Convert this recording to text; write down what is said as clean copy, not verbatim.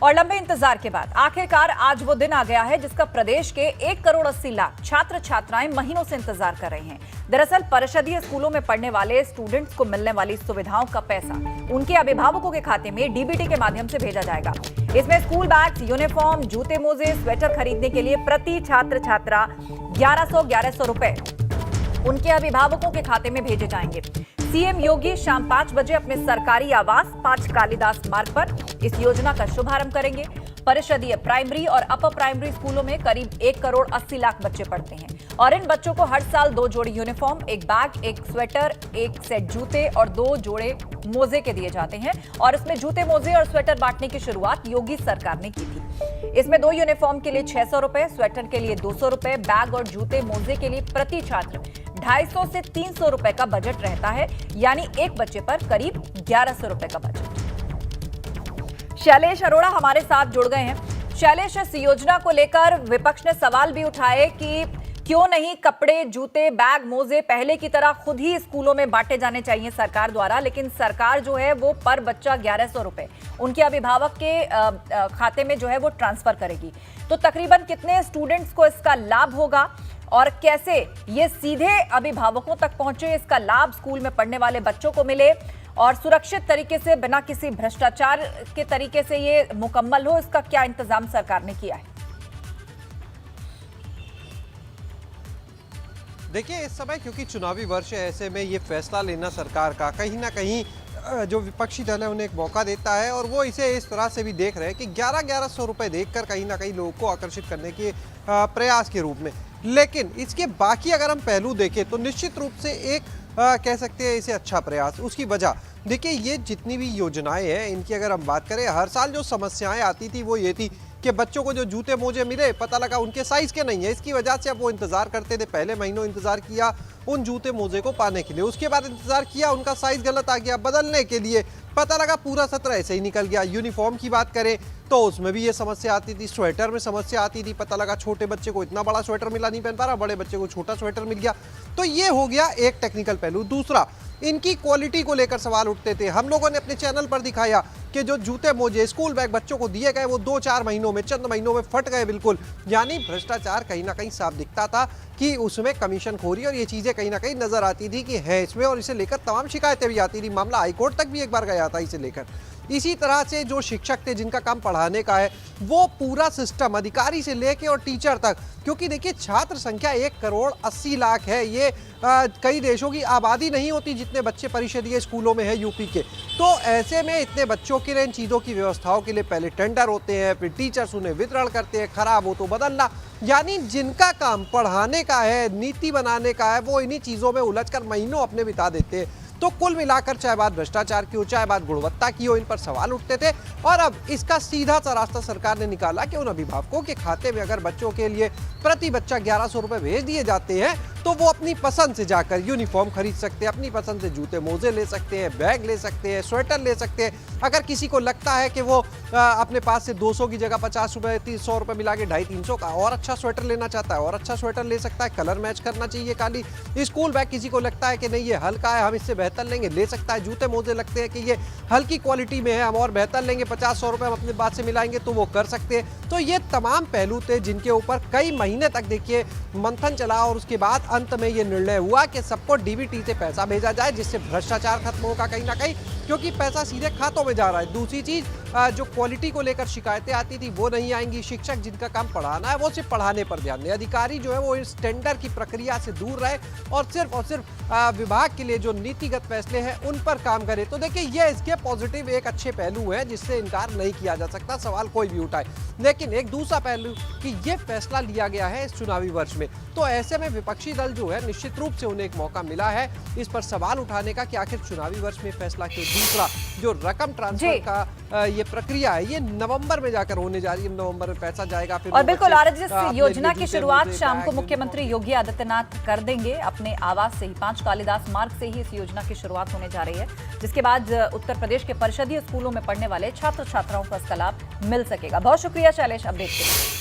और लंबे इंतजार के बाद आखिरकार आज वो दिन आ गया है जिसका प्रदेश के 1 करोड़ 80 लाख छात्र छात्राएं महीनों से इंतजार कर रहे हैं। दरअसल परिषदीय स्कूलों में पढ़ने वाले स्टूडेंट्स को मिलने वाली सुविधाओं का पैसा उनके अभिभावकों के खाते में डीबीटी के माध्यम से भेजा जाएगा। इसमें स्कूल बैग्स, यूनिफॉर्म, जूते मोजे, स्वेटर खरीदने के लिए प्रति छात्र छात्रा 1100 रुपए उनके अभिभावकों के खाते में भेजे जाएंगे। सीएम योगी शाम 5 बजे अपने सरकारी आवास 5 कालिदास मार्ग पर इस योजना का शुभारंभ करेंगे। परिषदीय प्राइमरी और अपर प्राइमरी स्कूलों में करीब 1 करोड़ 80 लाख बच्चे पढ़ते हैं और इन बच्चों को हर साल 2 जोड़ी यूनिफॉर्म, 1 बैग, 1 स्वेटर, 1 सेट जूते और 2 जोड़े मोजे के दिए जाते हैं। और इसमें जूते, मोजे और स्वेटर बांटने की शुरुआत योगी सरकार ने की थी। इसमें 2 यूनिफॉर्म के लिए 600 रुपए, स्वेटर के लिए 200 रुपए, बैग और जूते मोजे के लिए प्रति छात्र 250 से 300 रुपए का बजट रहता है, यानी एक बच्चे पर करीब 1100 रुपए का बजट। शैलेश अरोड़ा हमारे साथ जुड़ गए हैं। शैलेश, इस योजना को लेकर विपक्ष ने सवाल भी उठाए कि क्यों नहीं कपड़े, जूते, बैग, मोजे पहले की तरह खुद ही स्कूलों में बांटे जाने चाहिए सरकार द्वारा, लेकिन सरकार जो है वो पर बच्चा 1100 रुपए उनके अभिभावक के खाते में जो है वो ट्रांसफर करेगी। तो तकरीबन कितने स्टूडेंट्स को इसका लाभ होगा और कैसे ये सीधे अभिभावकों तक पहुंचे, इसका लाभ स्कूल में पढ़ने वाले बच्चों को मिले और सुरक्षित तरीके से बिना किसी भ्रष्टाचार के तरीके से ये मुकम्मल हो, इसका क्या इंतजाम सरकार ने किया है? देखिए, इस समय क्योंकि चुनावी वर्ष है, ऐसे में ये फैसला लेना सरकार का कहीं ना कहीं जो विपक्षी दल है उन्हें एक मौका देता है और वो इसे इस तरह से भी देख रहे हैं कि 1100 रुपए देखकर कहीं ना कहीं लोगों को आकर्षित करने के प्रयास के रूप में। लेकिन इसके बाकी अगर हम पहलू देखें तो निश्चित रूप से एक कह सकते हैं इसे अच्छा प्रयास। उसकी वजह देखिए, ये जितनी भी योजनाएं हैं इनकी अगर हम बात करें, हर साल जो समस्याएं आती थी वो ये थी कि बच्चों को जो जूते मोजे मिले पता लगा उनके साइज के नहीं है। इसकी वजह से अब वो इंतजार करते थे, पहले महीनों इंतजार किया उन जूते मोजे को पाने के लिए, उसके बाद इंतजार किया उनका साइज गलत आ गया बदलने के लिए, पता लगा पूरा सत्र ऐसे ही निकल गया। यूनिफॉर्म की बात करें तो उसमें भी ये समस्या आती थी, स्वेटर में समस्या आती थी, पता लगा छोटे बच्चे को इतना बड़ा स्वेटर मिला नहीं पहन पा रहा, बड़े बच्चे को छोटा स्वेटर मिल गया। तो ये हो गया एक टेक्निकल पहलू। दूसरा, इनकी क्वालिटी को लेकर सवाल उठते थे। हम लोगों ने अपने चैनल पर दिखाया कि जो जूते मोजे, स्कूल बैग बच्चों को दिए गए वो 2-4 महीनों में, चंद महीनों में फट गए बिल्कुल। यानी भ्रष्टाचार कहीं ना कहीं साफ दिखता था कि उसमें कमीशन खोरी और ये चीजें कहीं ना कहीं नजर आती थी कि है इसमें, और इसे लेकर तमाम शिकायतें भी आती थी। मामला हाईकोर्ट तक भी एक बार गया था इसे लेकर। इसी तरह से जो शिक्षक थे जिनका काम पढ़ाने का है, वो पूरा सिस्टम अधिकारी से लेके और टीचर तक, क्योंकि देखिए छात्र संख्या 1 करोड़ 80 लाख है। ये कई देशों की आबादी नहीं होती जितने बच्चे परिषदीय स्कूलों में है यूपी के। तो ऐसे में इतने बच्चों के लिए इन चीज़ों की व्यवस्थाओं के लिए पहले टेंडर होते हैं, फिर टीचर्स उन्हें वितरण करते हैं, खराब हो तो बदलना। यानी जिनका काम पढ़ाने का है, नीति बनाने का है, वो इन्हीं चीज़ों में उलझकर महीनों अपने बिता देते हैं। तो कुल मिलाकर चाहे बात भ्रष्टाचार की हो, चाहे बात गुणवत्ता की हो, इन पर सवाल उठते थे। और अब इसका सीधा सा रास्ता सरकार ने निकाला कि उन अभिभावकों के खाते में अगर बच्चों के लिए प्रति बच्चा 1100 रुपए भेज दिए जाते हैं तो वो अपनी पसंद से जाकर यूनिफॉर्म खरीद सकते हैं, अपनी पसंद से जूते मोजे ले सकते हैं, बैग ले सकते हैं, स्वेटर ले सकते हैं। अगर किसी को लगता है कि वो अपने पास से 200 की जगह 50 रुपए 300 रुपए मिला के 250-300 का और अच्छा स्वेटर लेना चाहता है और अच्छा स्वेटर ले सकता है, कलर मैच करना चाहिए खाली। स्कूल बैग किसी को लगता है कि नहीं ये हल्का है, हम इससे बेहतर लेंगे, ले सकता है। जूते मोजे लगते हैं कि ये हल्की क्वालिटी में है, हम और बेहतर लेंगे, 50-100 रुपए हम अपने बात से मिलाएंगे, तो वो कर सकते हैं। तो ये तमाम पहलू थे जिनके ऊपर कई महीने तक देखिए मंथन चला और उसके बाद अंत में ये निर्णय हुआ कि सबको डीबीटी से पैसा भेजा जाए, जिससे भ्रष्टाचार खत्म होगा कहीं ना कहीं, क्योंकि पैसा सीधे खातों में जा रहा है। दूसरी चीज, जो क्वालिटी को लेकर शिकायतें आती थी वो नहीं आएंगी। शिक्षक जिनका काम पढ़ाना है वो सिर्फ पढ़ाने पर ध्यान दें, अधिकारी जो है वो इस टेंडर की प्रक्रिया से दूर रहे और सिर्फ विभाग के लिए जो नीतिगत फैसले हैं उन पर काम करे। तो देखिए ये इसके पॉजिटिव एक अच्छे पहलू है जिससे इनकार नहीं किया जा सकता, सवाल कोई भी उठाए। लेकिन एक दूसरा पहलू कि ये फैसला लिया गया है इस चुनावी वर्ष में, तो ऐसे में विपक्षी दल जो है निश्चित रूप से उन्हें एक मौका मिला है इस पर सवाल उठाने का कि आखिर चुनावी वर्ष में फैसला क्यों। दूसरा, जो रकम ट्रांसफर का ये प्रक्रिया है ये नवंबर में जाकर होने जा रही है, नवंबर में पैसा जाएगा। फिर और बिल्कुल जिस योजना की शुरुआत शाम को मुख्यमंत्री योगी आदित्यनाथ कर देंगे अपने आवास से ही, 5 कालिदास मार्ग से ही इस योजना की शुरुआत होने जा रही है, जिसके बाद उत्तर प्रदेश के परिषदीय स्कूलों में पढ़ने वाले छात्र छात्राओं को इसका लाभ मिल सकेगा। बहुत शुक्रिया शैलेश अपडेट के लिए।